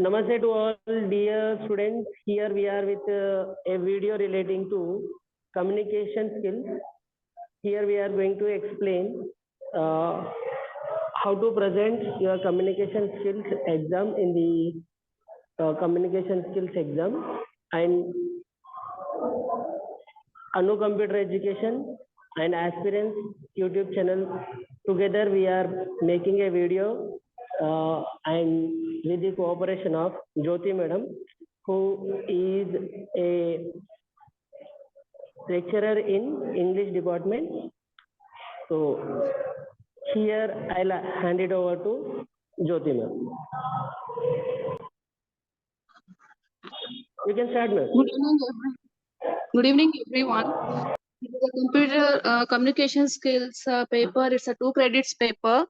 Namaste to all dear students. Here we are with a video relating to communication skills. Here we are going to explain how to present your communication skills exam in the communication skills exam, and Anu Computer Education and Aspirants YouTube channel. Together we are making a video and with the cooperation of Jyoti Madam, who is a lecturer in English department. So here I'll hand it over to Jyoti Madam. You can start, ma'am. Good evening, everyone. The computer communication skills paper, it's a 2 credits paper,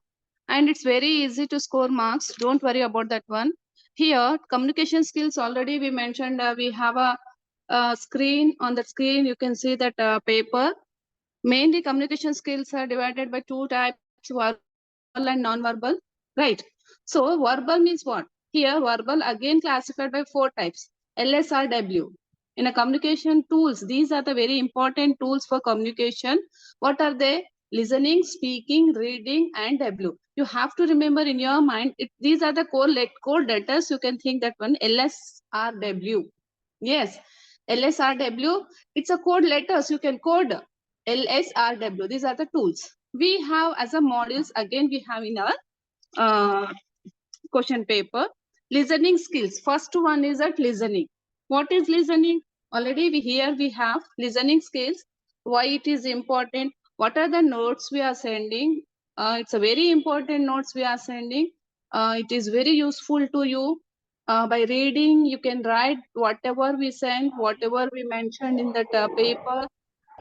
and it's very easy to score marks. Don't worry about that one. Here, communication skills, already we mentioned, we have a screen. On the screen, you can see that paper. Mainly, communication skills are divided by 2 types, verbal and non-verbal, right? So, verbal means what? Here, verbal again classified by 4 types, LSRW. In a communication tools, these are the very important tools for communication. What are they? Listening, speaking, reading, and W. You have to remember in your mind, these are the code letters. You can think that one, LSRW. Yes, LSRW, it's a code letters. You can code LSRW. These are the tools. We have as a modules, again, we have in our question paper, listening skills. First one is at listening. What is listening? Already we have listening skills. Why it is important? What are the notes we are sending? It's a very important notes we are sending. It is very useful to you. By reading, you can write whatever we send, whatever we mentioned in that paper,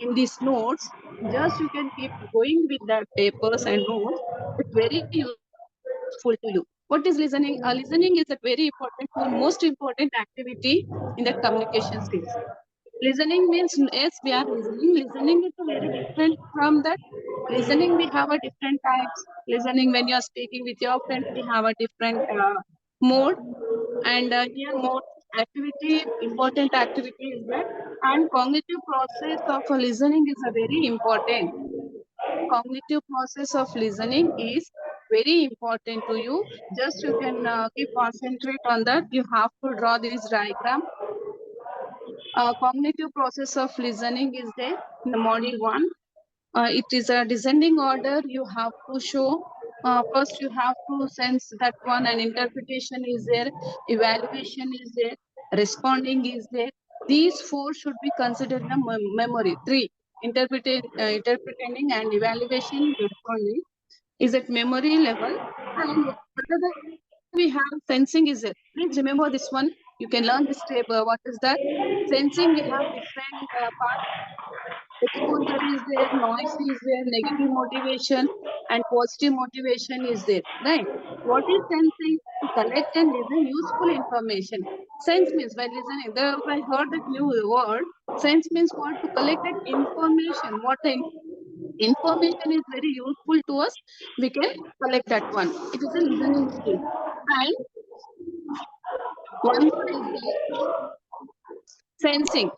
in these notes. Just you can keep going with that papers and notes. It's very useful to you. What is listening? Listening is a very important tool, most important activity in that communication skills. Listening means, yes, we are listening. Listening is a very different from that. Listening, we have a different types. Listening when you are speaking with your friends, we have a different mode. And here more activity, important activity is there. And cognitive process of listening is a very important. Cognitive process of listening is very important to you. Just you can keep concentrate on that. You have to draw this diagram. Cognitive process of listening is there in the module 1. It is a descending order. You have to show. First, you have to sense that one, and interpretation is there, evaluation is there, responding is there. These 4 should be considered the memory. 3, interpreting and evaluation, responding is at memory level. And whatever we have, sensing is there. Please remember this one. You can learn this table. What is that? Sensing, we have different parts. Exposure is there, noise is there, negative motivation and positive motivation is there, right? What is sensing? To collect and listen useful information. Sense means by listening. I heard that new word. Sense means what? To collect that information. What the information is very useful to us, we can collect that one. It is a listening skill. And one more is the sensing.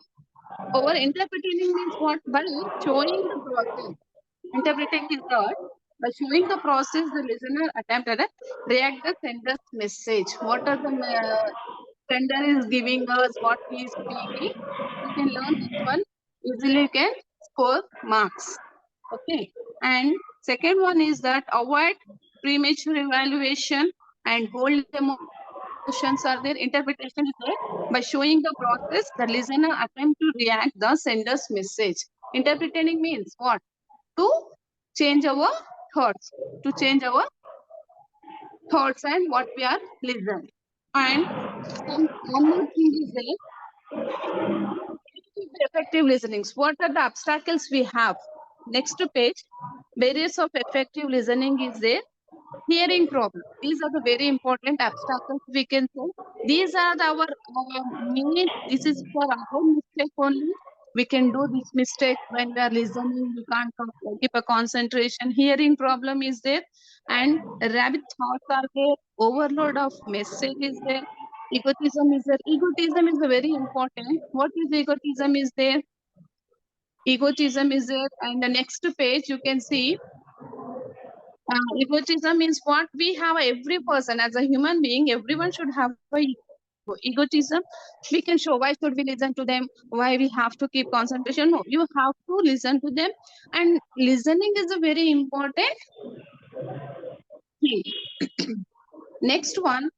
Over interpreting means what? By showing the process. Interpreting is what? By showing the process, the listener attempted to react the sender's message. What are the sender is giving us, what he is speaking. You can learn this one. Easily you can score marks. Okay. And second one is that avoid premature evaluation and hold emotions are there. Interpretation is there. By showing the process, the listener attempt to react the sender's message. Interpreting means what? To change our thoughts, to change our thoughts and what we are listening. And one more thing is there, effective listenings. What are the obstacles we have? Next page, barriers of effective listening is there. Hearing problem. These are the very important obstacles we can say. These are our main, this is for our mistake only. We can do this mistake when we are listening. We can't keep a concentration. Hearing problem is there, and rabbit thoughts are there. Overload of message is there. Egotism is there. Egotism is very important. What is egotism is there? Egotism is there, and the next page you can see. Egotism is what we have. Every person as a human being, everyone should have a egotism. We can show why should we listen to them, why we have to keep concentration. No, you have to listen to them, and listening is a very important thing. Next one,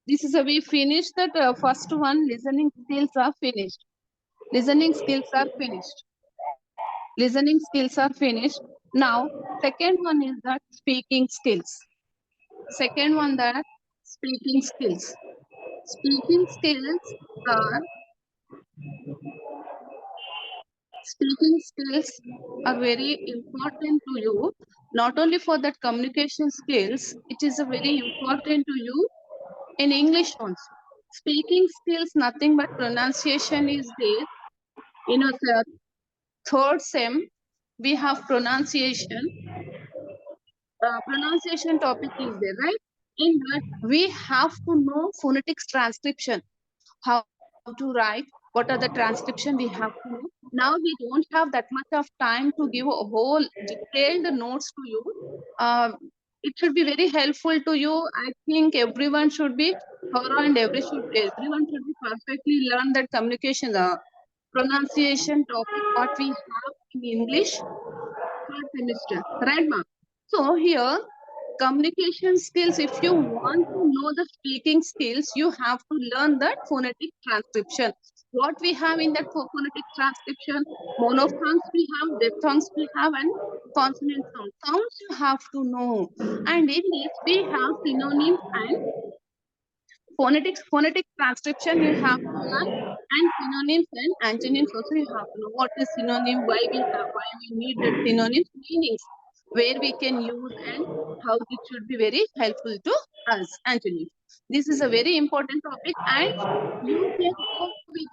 this is a we finished that first one. Listening skills are finished. Listening skills are finished. Listening skills are finished. Now second one is that speaking skills. Second one, that speaking skills. Speaking skills are very important to you. Not only for that communication skills, it is a very important to you in English also. Speaking skills, nothing but pronunciation is there. You know, the third sem, we have pronunciation. Pronunciation topic is there, right? In that, we have to know phonetics transcription. How to write, what are the transcription we have to know. Now we don't have that much of time to give a whole detailed notes to you. It should be very helpful to you. I think everyone should be thorough and everyone should be perfectly learn that communication, pronunciation topic what we have in English third semester, right, ma'am? So here, communication skills, if you want to know the speaking skills, you have to learn that phonetic transcription. What we have in that phonetic transcription, monophthongs we have, diphthongs we have, and consonant sounds. Sounds you have to know. And in this, we have synonyms and phonetic transcription you have to learn, and synonyms and antonyms also you have to know. What is synonym, why we need that synonyms, meanings, where we can use, and how it should be very helpful to us. Antonyms, this is a very important topic, and you can go with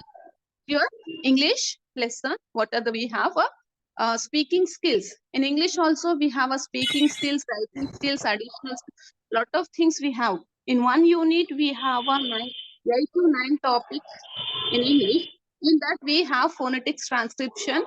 your English lesson. What are the we have speaking skills in English also. We have a speaking skills, writing skills, additional lot of things we have. In one unit, we have a 8 to 9 topics in English. In that, we have phonetics transcription.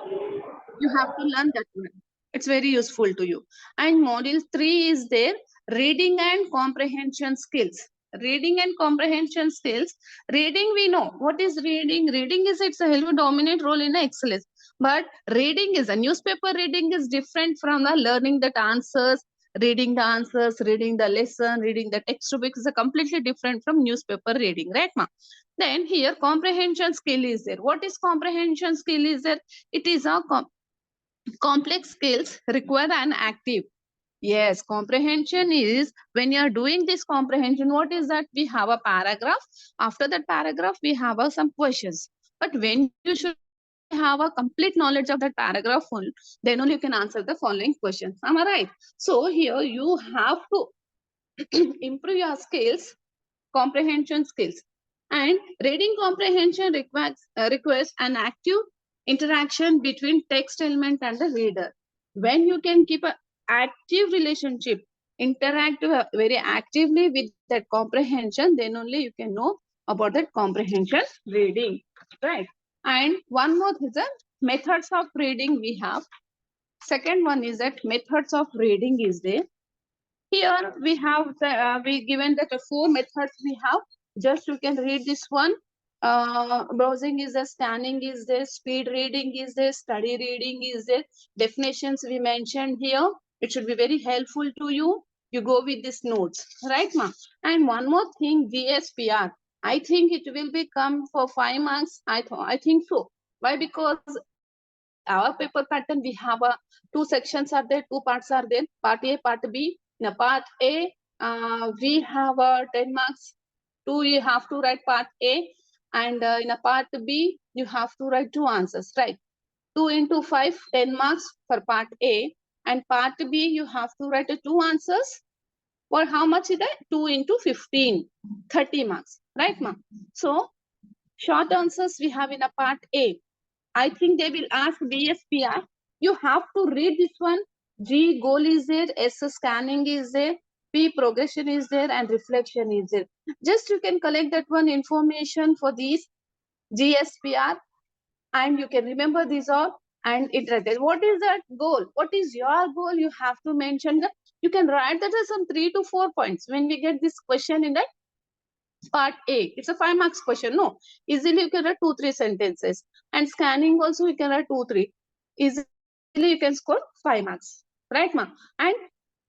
You have to learn that one. It's very useful to you. And module 3 is there, reading and comprehension skills. Reading and comprehension skills. Reading, we know. What is reading? Reading is, it's a heavy dominant role in excellence. But reading is, a newspaper reading is different from the learning that answers, reading the answers, reading the lesson, reading the textbook is a completely different from newspaper reading, right, ma'am? Then here, comprehension skill is there. What is comprehension skill is there? It is a complex skills require an active. Yes, comprehension is when you are doing this comprehension, what is that? We have a paragraph. After that paragraph, we have some questions. But when you should have a complete knowledge of that paragraph, then only you can answer the following questions. Am I right? So here you have to improve your skills, comprehension skills. And reading comprehension requires an active interaction between text element and the reader. When you can keep an active relationship, interact very actively with that comprehension, then only you can know about that comprehension reading, right? And one more is that methods of reading we have. Second one is that methods of reading is there. Here we have we given that 4 methods we have. Just you can read this one. Browsing is there, scanning is there, speed reading is there, study reading is there. Definitions we mentioned here. It should be very helpful to you. You go with these notes, right, ma'am? And one more thing, VSPR. I think it will become for 5 marks. I think so. Why? Because our paper pattern, we have 2 sections are there, 2 parts are there, part A, part B. In a part A, we have 10 marks. 2 you have to write part A, and in a part B, you have to write 2 answers, right? 2 into 5, 10 marks for part A, and part B, you have to write 2 answers. For how much is that? 2 into 15, 30 marks, right, ma'am? So, short answers we have in a part A. I think they will ask DSPR. You have to read this one. G, goal is there, S, scanning is there, P, progression is there, and reflection is there. Just you can collect that one information for these GSPR, and you can remember these all and iterate. What is that goal? What is your goal? You have to mention that. You can write that as some 3 to 4 points when we get this question in that part A. It's a 5 marks question. No, easily you can write 2-3 sentences. And scanning also you can write 2-3. Easily you can score 5 marks. Right, ma? And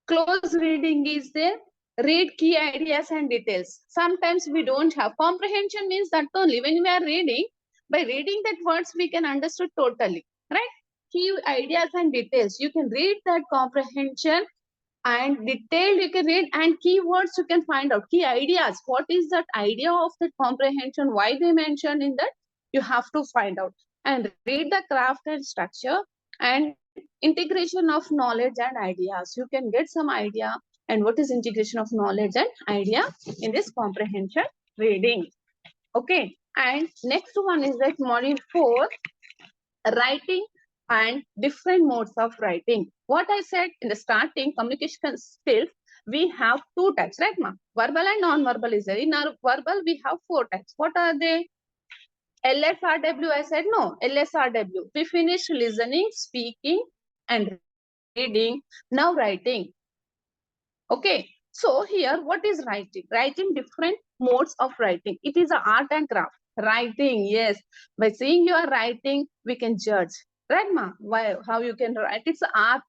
close reading is there. Read key ideas and details. Sometimes we don't have comprehension, means that only when we are reading, by reading that words we can understand totally, right? Key ideas and details. You can read that comprehension and detailed you can read, and keywords you can find out. Key ideas, what is that idea of that comprehension, why they mentioned in that, you have to find out. And read the craft and structure and integration of knowledge and ideas. You can get some idea and what is integration of knowledge and idea in this comprehension reading. Okay, and next one is that module 4, writing and different modes of writing. What I said in the starting, communication skills, we have 2 types, right, ma? Verbal and non-verbal is there. In our verbal, we have 4 types. What are they? LSRW, I said no. LSRW. We finished listening, speaking, and reading. Now writing. Okay. So here, what is writing? Writing different modes of writing. It is an art and craft. Writing, yes. By seeing your writing, we can judge. Right, ma? Why? How you can write? It's art.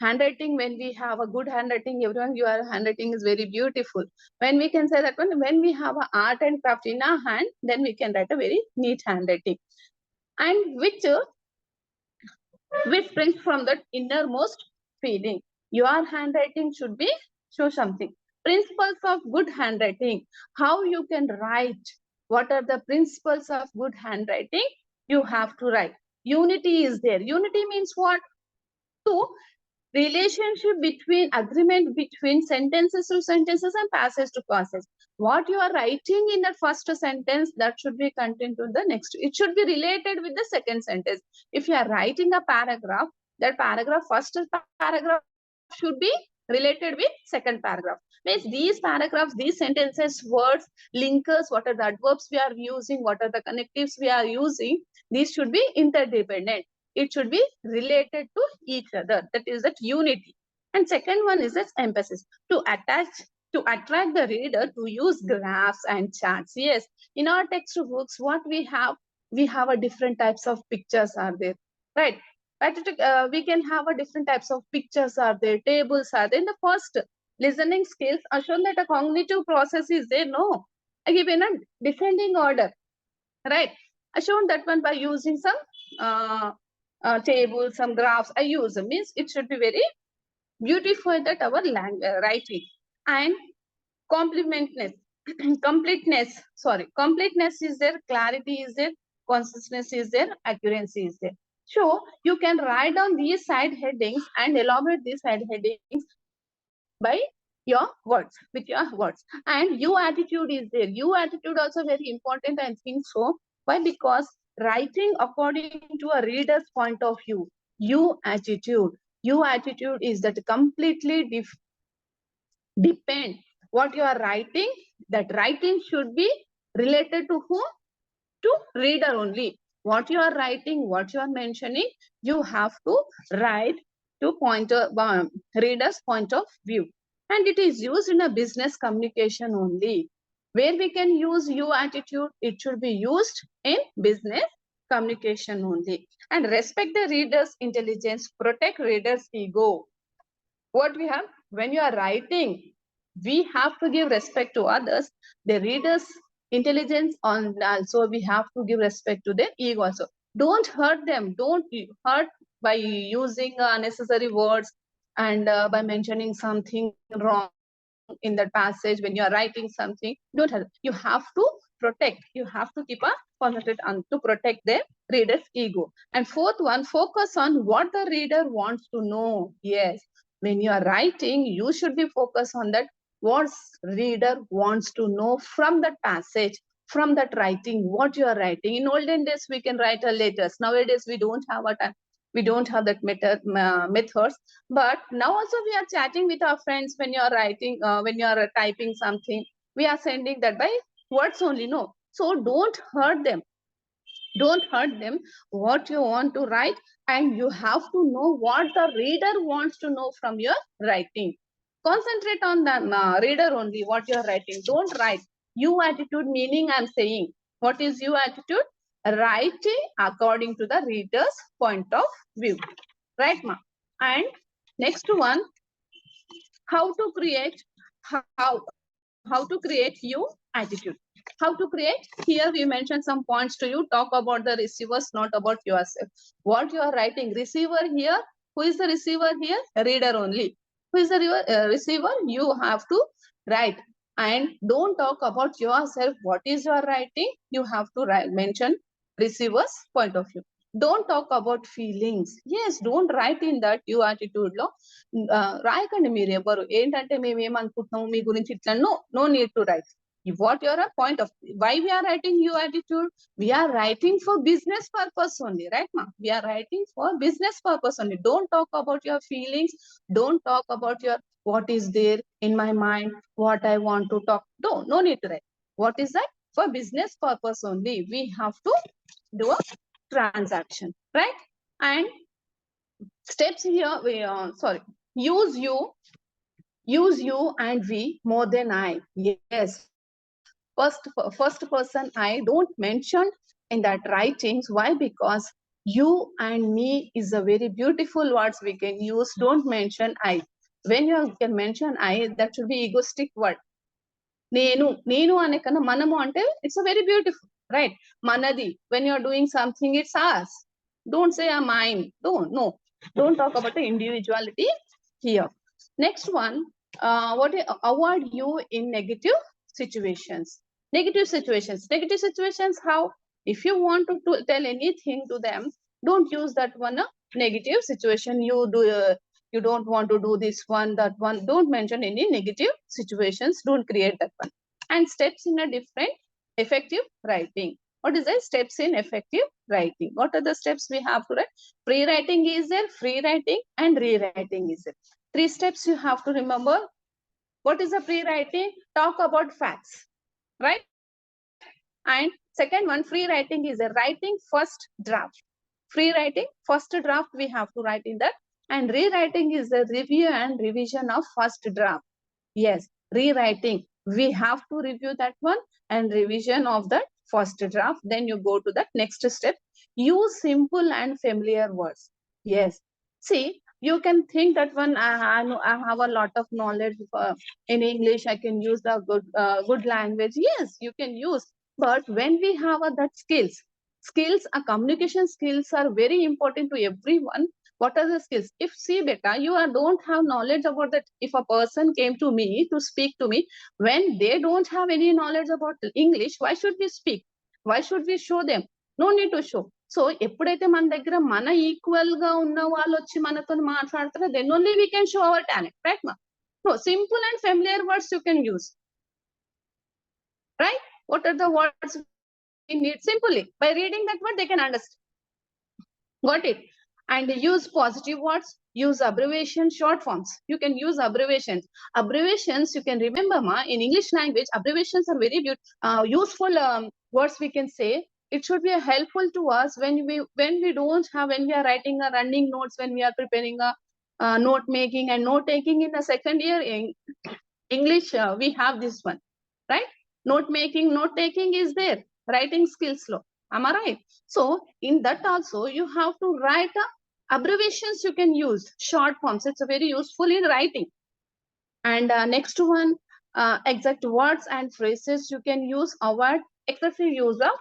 Handwriting, when we have a good handwriting, everyone, your handwriting is very beautiful. When we can say that when we have a art and craft in our hand, then we can write a very neat handwriting. And which springs from that innermost feeling. Your handwriting should be show something. Principles of good handwriting. How you can write. What are the principles of good handwriting? You have to write. Unity is there. Unity means what? So, relationship between agreement between sentences to sentences and passage to passage. What you are writing in the first sentence, that should be contained to the next. It should be related with the second sentence. If you are writing a paragraph, that paragraph, first paragraph should be related with second paragraph. Means these paragraphs, these sentences, words, linkers, what are the adverbs we are using, what are the connectives we are using, these should be interdependent. It should be related to each other. That is that unity. And second one is this emphasis. To attract the reader to use graphs and charts. Yes, in our textbooks, what we have a different types of pictures are there, right? We can have a different types of pictures are there, tables are there. In the first listening skills, are shown that a cognitive process is there. No, I give in a descending order, right? I shown that one by using some tables, some graphs. I use means it should be very beautiful that our language writing. And completeness, completeness is there, clarity is there, consistency is there, accuracy is there. So you can write down these side headings and elaborate these side headings by your words, with your words. And you attitude is there. You attitude also very important, I think so. Why? Because writing according to a reader's point of view. You attitude is that completely depend what you are writing. That writing should be related to whom? To reader only. What you are writing, what you are mentioning, you have to write to reader's point of view. And it is used in a business communication only. Where we can use you attitude, it should be used in business communication only. And respect the reader's intelligence, protect reader's ego. What we have, when you are writing, we have to give respect to others, the reader's intelligence, and also we have to give respect to their ego also. Don't hurt them. Don't hurt by using unnecessary words and by mentioning something wrong in that passage. When you are writing something, don't hurt. You have to protect. You have to keep a concentrate on to protect their reader's ego. And fourth one, focus on what the reader wants to know. Yes, when you are writing, you should be focused on that what reader wants to know from that passage. from that writing, what you are writing. In olden days, we can write letters. Nowadays, we don't have a time. We don't have that methods. But now also we are chatting with our friends when you are writing, when you are typing something. We are sending that by words only. No. So don't hurt them. Don't hurt them. What you want to write, and you have to know what the reader wants to know from your writing. Concentrate on the reader only, what you are writing. Don't write you attitude, meaning I'm saying. What is you attitude? Writing according to the reader's point of view. Right, ma? And next one, how to create, how to create you attitude. How to create? Here we mentioned some points to you. Talk about the receivers, not about yourself. What you are writing, receiver here. Who is the receiver here? Reader only. Who is the receiver? You have to write. And don't talk about yourself. What is your writing? You have to write, mention receiver's point of view. Don't talk about feelings. Yes, don't write in that you attitude లో రాయకండి మీరు ఎవరు ఏంటంటే మేము ఏమనుకుంటున్నాము మీ గురించి ఇట్లా no need to write. What your point of why we are writing your attitude? We are writing for business purpose only, right, ma? We are writing for business purpose only. Don't talk about your feelings. Don't talk about your what is there in my mind, what I want to talk. No need to write. What is that? For business purpose only. We have to do a transaction, right? And steps here, we use you and we more than I. Yes, first person I don't mention in that writings. Why? Because you and me is a very beautiful words we can use. Don't mention I. When you can mention I, that should be egoistic word. నేను అనే కన్నా మనము అంటే it's a very beautiful, right? Manadi, when you're doing something, it's us. Don't say mine. Don't talk about the individuality here. Next one, avoid you in negative situations. Negative situations, how? If you want to tell anything to them, don't use that one negative situation. You don't want to do this one, that one. Don't mention any negative situations. Don't create that one. And steps in a different effective writing. What is the steps in effective writing? What are the steps we have to write? Pre-writing is there, free writing, and rewriting is there. 3 steps you have to remember. What is the pre-writing? Talk about facts, right? And second one, free writing is a writing first draft. Free writing, first draft we have to write in that. And rewriting is the review and revision of first draft. Yes, rewriting. We have to review that one and revision of that first draft. Then you go to that next step. Use simple and familiar words. Yes. See, you can think that one, I know I have a lot of knowledge in English. I can use the good language. Yes, you can use. But when we have that skills, communication skills are very important to everyone. What are the skills? If see beta, you don't have knowledge about that. If a person came to me to speak to me, when they don't have any knowledge about English, why should we speak? Why should we show them? No need to show. So ఎప్పుడైతే మన దగ్గర మన equal గా ఉన్న వాళ్ళు వచ్చి మనతో మాట్లాడతారో then only we can show our talent, right? No, simple and familiar words you can use, right? What are the words we need? Simply by reading that word they can understand. Got it? And use positive words, use abbreviations, short forms. You can use abbreviations. Abbreviations, you can remember, in English language, abbreviations are very useful words we can say. It should be helpful to us when we don't have, when we are writing a running notes, when we are preparing a note making and note taking in the second year in English, we have this one, right? Note making, note taking is there. Writing skills law. Am I right? So in that also you have to write abbreviations. You can use short forms. It's very useful in writing. And next one, exact words and phrases you can use. Avoid excessive use of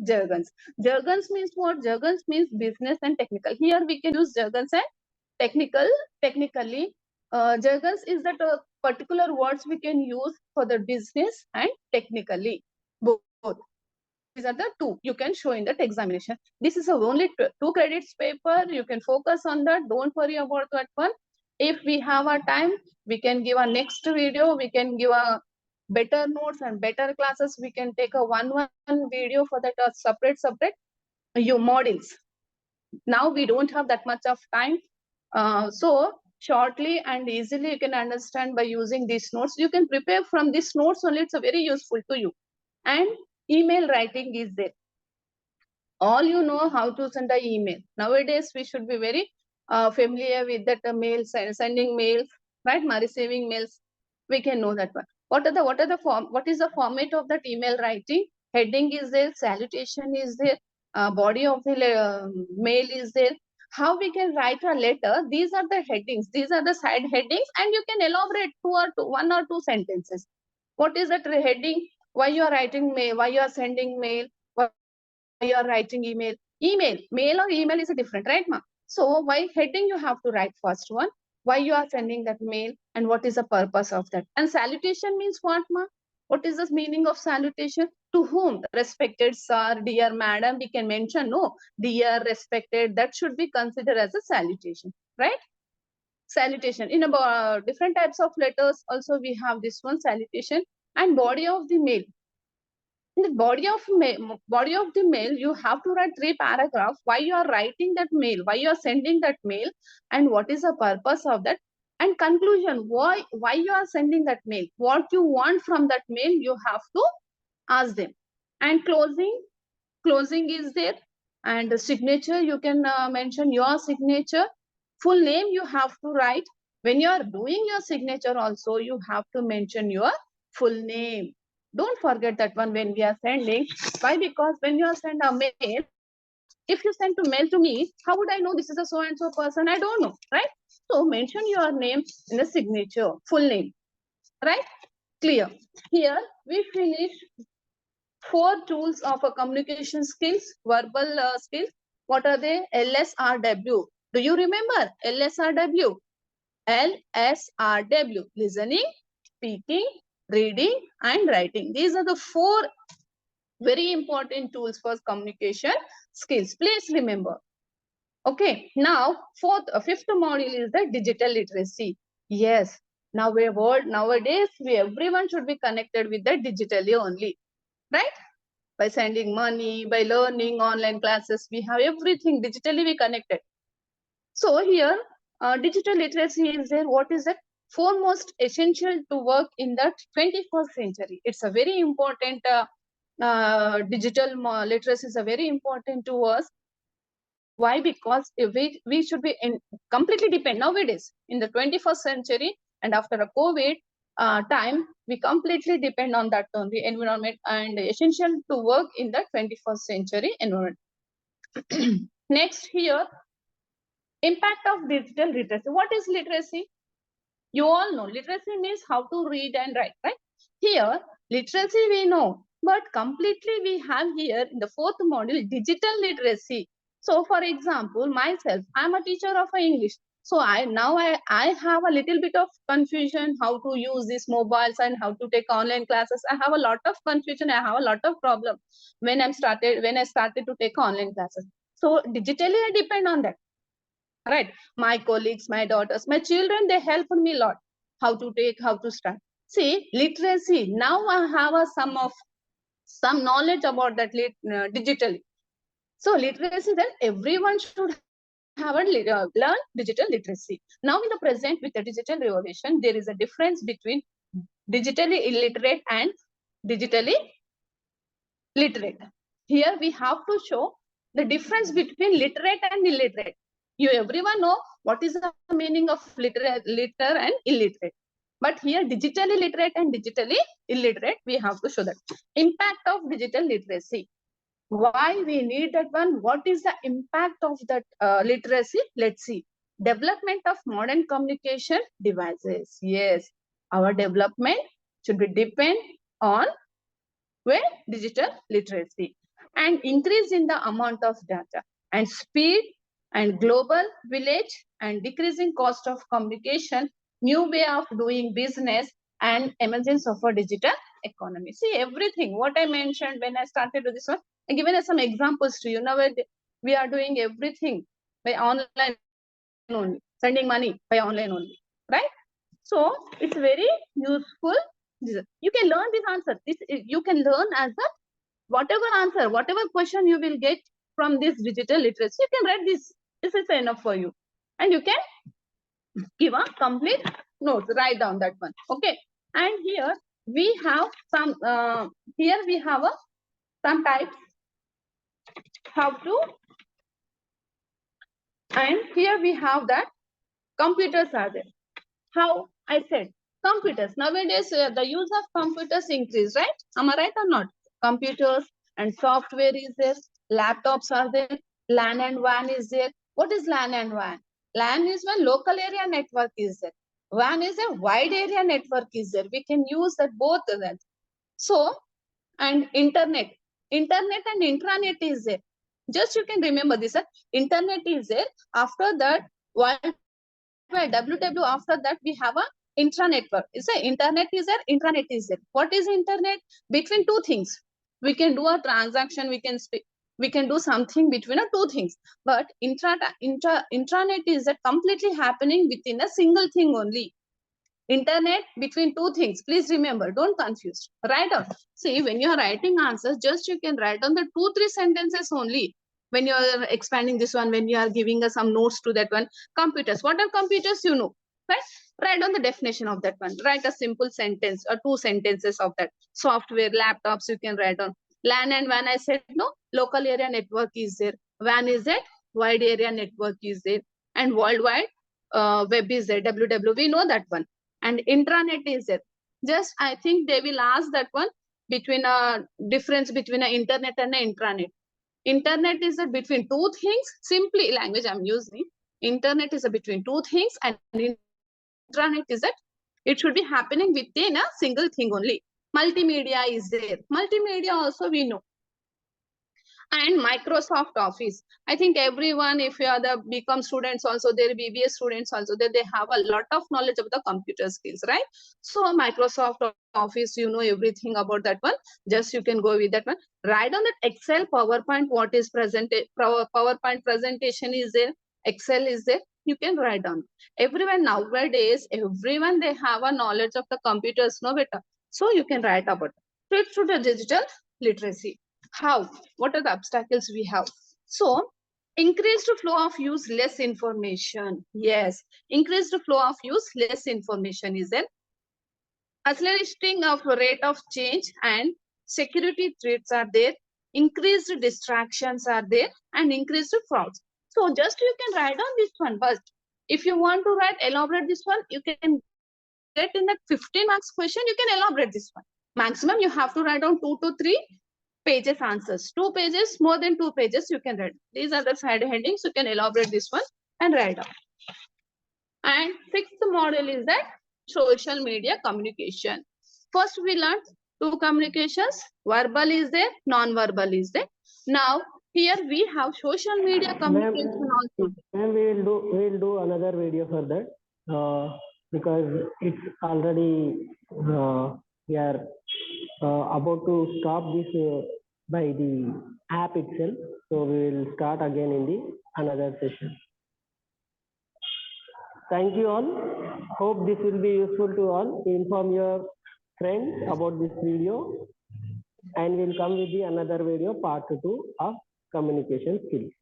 jargons. Jargons means what? Jargons means business and technical. Here we can use jargons and technically. Jargons is that particular words we can use for the business and technically. Both. These are the two you can show in that examination. This is only 2 credits paper. You can focus on that. Don't worry about that one. If we have a time, we can give a next video. We can give a better notes and better classes, we can take a one video for that separate your modules. Now we don't have that much of time. So shortly and easily you can understand by using these notes. You can prepare from these notes only. It's a very useful to you. And email writing is there. All you know how to send an email. Nowadays, we should be very familiar with that mail, sending mails, right? Receiving mails. We can know that one. What is the format of that email writing? Heading is there, salutation is there, body of the mail is there. How we can write a letter? These are the headings. These are the side headings, and you can elaborate one or two sentences. What is that heading? Why you are writing mail? Why you are sending mail? You are writing email. Mail or email is a different, right, ma? So why heading you have to write first one, why you are sending that mail, and what is the purpose of that. And salutation means what, ma? What is the meaning of salutation? To whom? Respected sir, dear madam, we can mention, no, dear, respected, that should be considered as a salutation, right? Salutation. In about different types of letters also we have this one, salutation. And body of the mail. In the body of the mail, you have to write 3 paragraphs. Why you are writing that mail? Why you are sending that mail? And what is the purpose of that? And conclusion. Why you are sending that mail? What you want from that mail? You have to ask them. And closing is there. And the signature, you can mention your signature. Full name you have to write. When you are doing your signature also, you have to mention your full name. Don't forget that one when we are sending. Why? Because when you are send a mail, if you send to mail to me, how would I know this is a so-and-so person? I don't know, right? So mention your name in the signature, full name, right? Clear. Here we finish 4 tools of a communication skills, verbal skills. What are they? LSRW. Do you remember LSRW? LSRW, listening, speaking, reading, and writing. These are the 4 very important tools for communication skills. Please remember. Okay, now fifth module is the digital literacy. Yes, nowadays everyone should be connected with the digitally only, right? By sending money, by learning online classes, we have everything digitally we connected. So here, digital literacy is there. What is that? Foremost essential to work in the 21st century. It's a very important, digital literacy is a very important to us. Why? Because we should be completely depend nowadays in the 21st century, and after a COVID time, we completely depend on that only environment, and essential to work in the 21st century environment. Next here, impact of digital literacy. What is literacy? You all know literacy means how to read and write, right? Here, literacy we know, but completely we have here in the 4th module, digital literacy. So for example, myself, I'm a teacher of English. So I have a little bit of confusion how to use these mobiles and how to take online classes. I have a lot of confusion. I have a lot of problem when I started to take online classes. So digitally I depend on that. Right, my colleagues, my daughters, my children, they help me a lot how to start. See, literacy, now I have some knowledge about that digitally. So literacy, then everyone should have learn digital literacy. Now in the present, with the digital revolution, there is a difference between digitally illiterate and digitally literate. Here we have to show the difference between literate and illiterate. You everyone know what is the meaning of literate and illiterate. But here digitally literate and digitally illiterate, we have to show that. Impact of digital literacy. Why we need that one? What is the impact of that literacy? Let's see. Development of modern communication devices. Yes, our development should be depend on digital literacy, and increase in the amount of data and speed and global village and decreasing cost of communication, new way of doing business, and emergence of a digital economy. See everything what I mentioned when I started with this one, I given some examples to you. Now we are doing everything by online only, sending money by online only, right? So it's very useful. You can learn this answer. You can learn as a whatever answer, whatever question you will get from this digital literacy, you can write this. This is enough for you. And you can give a complete notes, write down that one. Okay. And here we have some, some types how to, and here we have that computers are there. How I said computers. Nowadays, the use of computers increased, right? Am I right or not? Computers and software is there. Laptops are there. LAN and WAN is there. What is LAN and WAN? LAN is when local area network is there. WAN is a wide area network is there. We can use that both of them. So, and internet. Internet and intranet is there. Just you can remember this. Internet is there. After that, World Wide WW, after that we have a intranetwork. Is a internet is there, intranet is there. What is internet? Between two things. We can do a transaction, we can speak, we can do something between two things. But intranet is that completely happening within a single thing only. Internet between two things. Please remember, don't confuse. Write down. See, when you are writing answers, just you can write down the 2-3 sentences only. When you are expanding this one, when you are giving us some notes to that one. Computers. What are computers? You know, right? Write down the definition of that one. Write a simple sentence or 2 sentences of that. Software, laptops, you can write down. LAN and WAN, I said no. Local area network is there. WAN is that. Wide area network is there. And worldwide web is there. WW, we know that one. And intranet is there. Just I think they will ask that one between a difference between an internet and an intranet. Internet is a between two things. Simply language I'm using. Internet is a between two things, and intranet is that it should be happening within a single thing only. Multimedia is there. Multimedia also we know. And Microsoft Office. I think everyone, if you are the BCom students also, their BBA students also, they have a lot of knowledge of the computer skills, right? So Microsoft Office, you know everything about that one. Just you can go with that one. Write on that Excel, PowerPoint, what is presented, PowerPoint presentation is there, Excel is there. You can write down. Everyone nowadays, everyone, they have a knowledge of the computers, no better. So you can write about it. So it's through the digital literacy. How? What are the obstacles we have? So, increased flow of use, less information. Yes, increased flow of use, less information is there. Accelerating of rate of change and security threats are there. Increased distractions are there and increased frauds. So, just you can write on this one. But if you want to write, elaborate this one, you can get in that 15 marks question, you can elaborate this one. Maximum, you have to write down 2 to 3 pages answers. 2 pages, more than 2 pages you can write. These are the side headings. You can elaborate this one and write down. And 6th model is that social media communication. First we learned 2 communications. Verbal is there, non-verbal is there. Now here we have social media communication also. Ma'am, we'll do another video for that because it's already we are about to stop this by the app itself. So we will start again in the another session. Thank you all. Hope this will be useful to all. Inform your friends about this video, and we'll come with the another video part 2 of communication skills.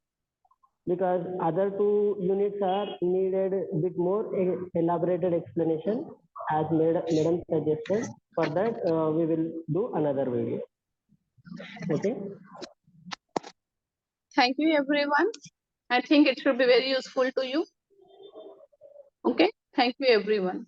Because other 2 units are needed a bit more elaborated explanation as madam suggested. For that, we will do another video. Okay. Thank you, everyone. I think it should be very useful to you. Okay. Thank you, everyone.